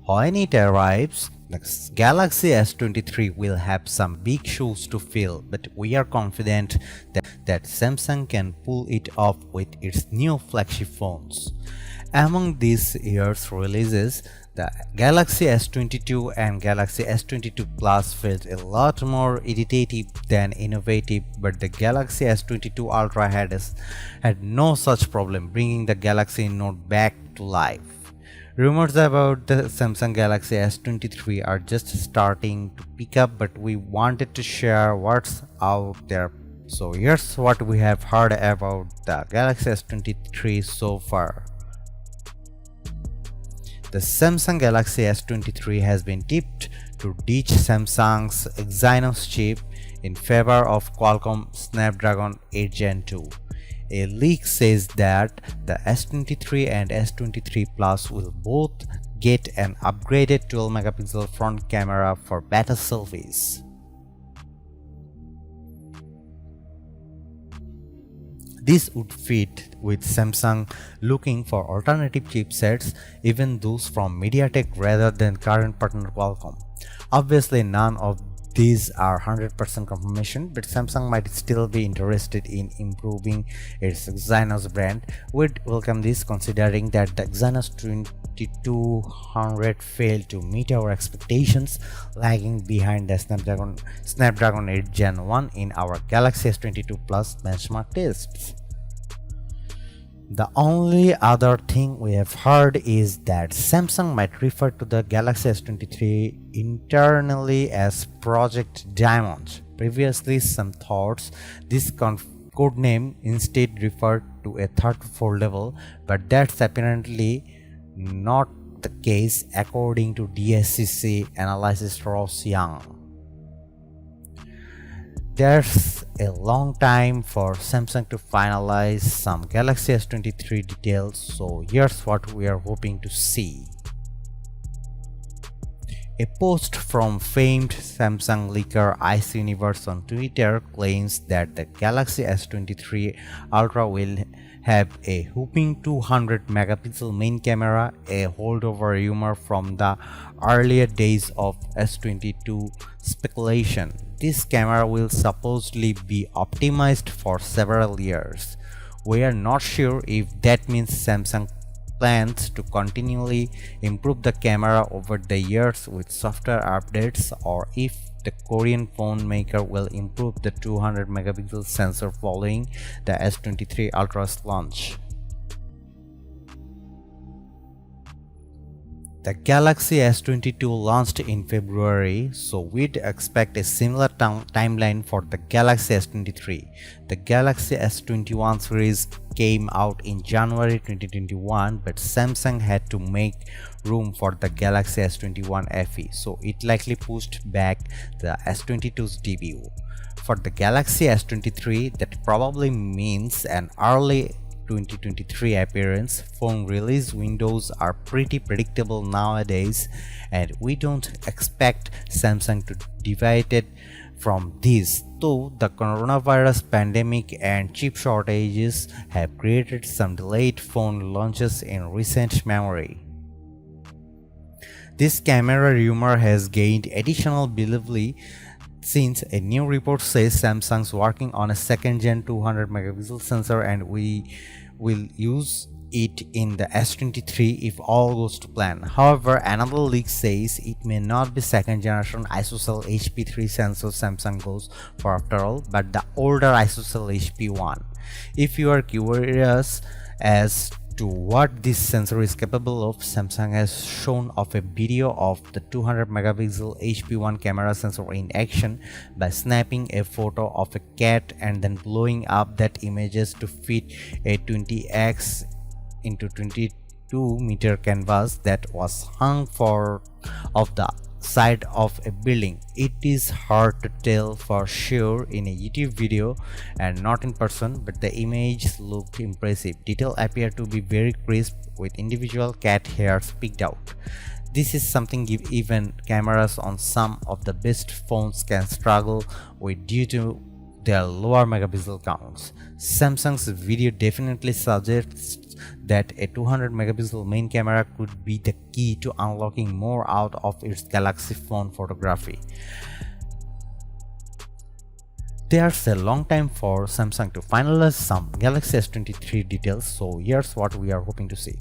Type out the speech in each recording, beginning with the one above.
When it arrives, the Galaxy S23 will have some big shoes to fill, but we are confident that Samsung can pull it off with its new flagship phones. Among this year's releases, the Galaxy S22 and Galaxy S22 Plus felt a lot more iterative than innovative, but the Galaxy S22 Ultra had no such problem bringing the Galaxy Note back to life. Rumors about the Samsung Galaxy S23 are just starting to pick up, but we wanted to share what's out there. So here's what we have heard about the Galaxy S23 so far. The Samsung Galaxy S23 has been tipped to ditch Samsung's Exynos chip in favor of Qualcomm Snapdragon 8 Gen 2. A leak says that the S23 and S23 Plus will both get an upgraded 12-megapixel front camera for better selfies. This would fit with Samsung looking for alternative chipsets, even those from MediaTek rather than current partner Qualcomm. Obviously, none of these are 100% confirmation, but Samsung might still be interested in improving its Exynos brand. We'd welcome this, considering that the Exynos 2200 failed to meet our expectations, lagging behind the Snapdragon 8 Gen 1 in our Galaxy S22 Plus benchmark tests. The only other thing we have heard is that Samsung might refer to the Galaxy S23 internally as Project Diamond. Previously, some thought this codename instead referred to a third foldable, but that's apparently not the case according to DSCC analyst Ross Young. There's a long time for Samsung to finalize some Galaxy S23 details, so here's what we are hoping to see. A post from famed Samsung leaker Ice Universe on Twitter claims that the Galaxy S23 Ultra will have a whopping 200 megapixel main camera, a holdover rumor from the earlier days of S22 speculation. This camera will supposedly be optimized for several years. We are not sure if that means Samsung plans to continually improve the camera over the years with software updates, or if the Korean phone maker will improve the 200 megapixel sensor following the S23 Ultra's launch. The Galaxy S22 launched in February, so we'd expect a similar timeline for the Galaxy S23. The Galaxy S21 series came out in January 2021, but Samsung had to make room for the Galaxy S21 FE, so it likely pushed back the S22's debut. For the Galaxy S23, that probably means an early 2023 appearance. Phone release windows are pretty predictable nowadays, and we don't expect Samsung to deviate from this, though the coronavirus pandemic and chip shortages have created some delayed phone launches in recent memory. This camera rumor has gained additional believability since a new report says Samsung's working on a second-gen 200 megapixel sensor, and we will use it in the S23 if all goes to plan. However, another leak says it may not be second-generation ISOCELL HP3 sensor Samsung goes for after all, but the older ISOCELL HP1. If you are curious as to what this sensor is capable of, Samsung has shown off a video of the 200 megapixel HP1 camera sensor in action by snapping a photo of a cat and then blowing up that images to fit a 20x into 22 meter canvas that was hung off the side of a building. It is hard to tell for sure in a YouTube video and not in person, but the images looked impressive. Details appear to be very crisp with individual cat hairs picked out. This is something even cameras on some of the best phones can struggle with due to their lower megapixel counts. Samsung's video definitely suggests that a 200 megapixel main camera could be the key to unlocking more out of its Galaxy phone photography. There's a long time for Samsung to finalize some Galaxy S23 details, so here's what we are hoping to see.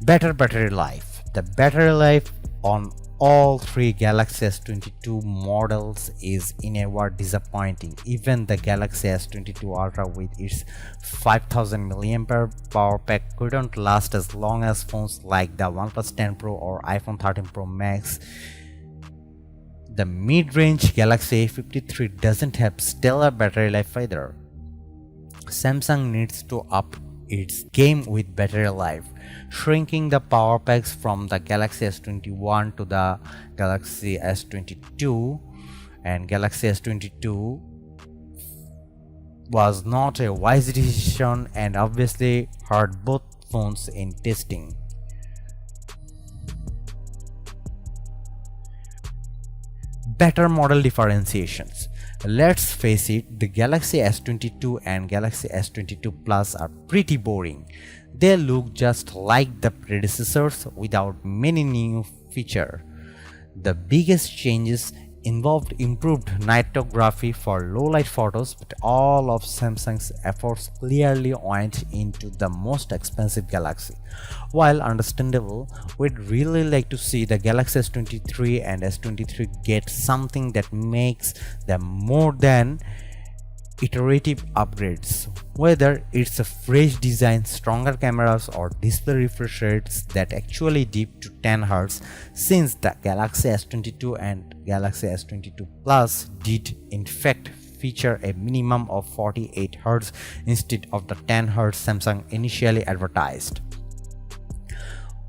Better battery life. The battery life on all three Galaxy S22 models is in a word disappointing. Even the Galaxy S22 Ultra with its 5000 mAh power pack couldn't last as long as phones like the OnePlus 10 Pro or iPhone 13 Pro Max. The mid-range Galaxy A53 doesn't have stellar battery life either. Samsung needs to up its game with battery life, shrinking the power packs from the Galaxy S21 to the Galaxy S22, and Galaxy S22 was not a wise decision and obviously hurt both phones in testing. Better model differentiations. Let's face it, the Galaxy S22 and Galaxy S22 Plus are pretty boring. They look just like the predecessors without many new features. The biggest changes involved improved nightography for low-light photos, but all of Samsung's efforts clearly went into the most expensive Galaxy. While understandable, we'd really like to see the Galaxy S23 and S23 get something that makes them more than iterative upgrades, whether it's a fresh design, stronger cameras, or display refresh rates that actually dip to 10 Hz, since the Galaxy S22 and Galaxy S22 Plus did in fact feature a minimum of 48 Hz instead of the 10 Hz Samsung initially advertised.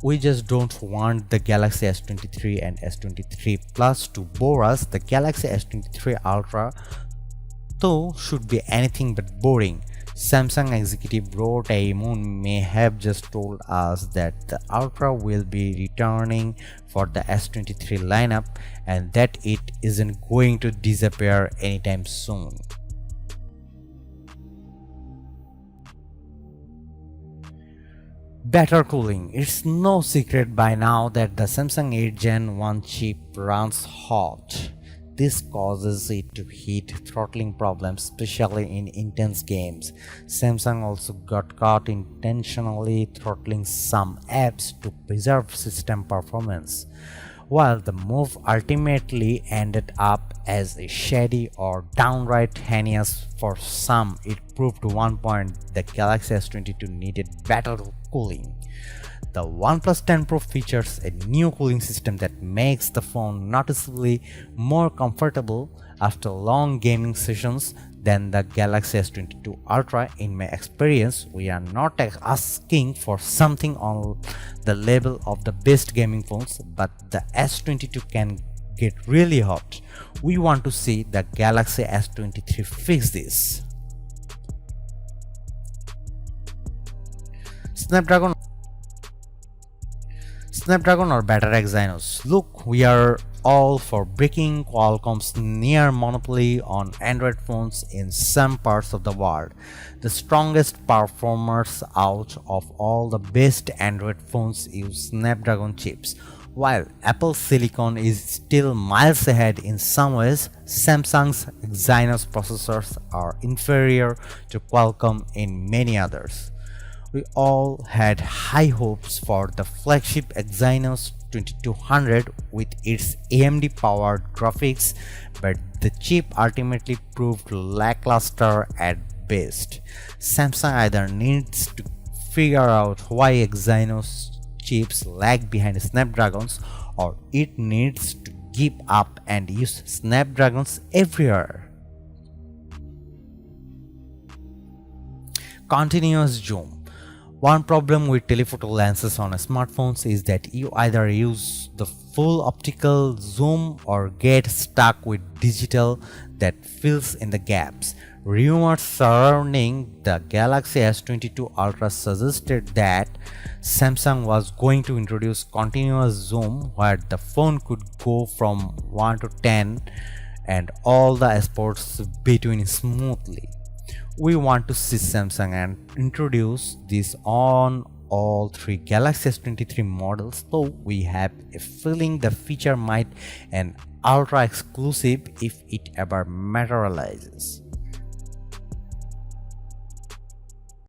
We just don't want the Galaxy S23 and S23 Plus to bore us. The Galaxy S23 Ultra though should be anything but boring. Samsung executive Ro Tae-moon may have just told us that the Ultra will be returning for the S23 lineup and that it isn't going to disappear anytime soon. Better cooling. It's no secret by now that the Samsung 8 Gen 1 chip runs hot. This causes it to hit throttling problems, especially in intense games. Samsung also got caught intentionally throttling some apps to preserve system performance. While the move ultimately ended up as a shady or downright heinous for some, it proved to one point the Galaxy S22 needed better cooling. The OnePlus 10 Pro features a new cooling system that makes the phone noticeably more comfortable after long gaming sessions than the Galaxy S22 Ultra. In my experience, we are not asking for something on the level of the best gaming phones, but the S22 can get really hot. We want to see the Galaxy S23 fix this. Snapdragon or better Exynos. Look, we are all for breaking Qualcomm's near monopoly on Android phones in some parts of the world. The strongest performers out of all the best Android phones use Snapdragon chips. While Apple Silicon is still miles ahead in some ways, Samsung's Exynos processors are inferior to Qualcomm in many others. We all had high hopes for the flagship Exynos 2200 with its AMD powered graphics, but the chip ultimately proved lackluster at best. Samsung either needs to figure out why Exynos chips lag behind Snapdragons, or it needs to give up and use Snapdragons everywhere. Continuous zoom. One problem with telephoto lenses on smartphones is that you either use the full optical zoom or get stuck with digital that fills in the gaps. Rumors surrounding the Galaxy S22 Ultra suggested that Samsung was going to introduce continuous zoom, where the phone could go from 1 to 10 and all the sports between smoothly. We want to see Samsung and introduce this on all three Galaxy S23 models, though we have a feeling the feature might an ultra exclusive if it ever materializes.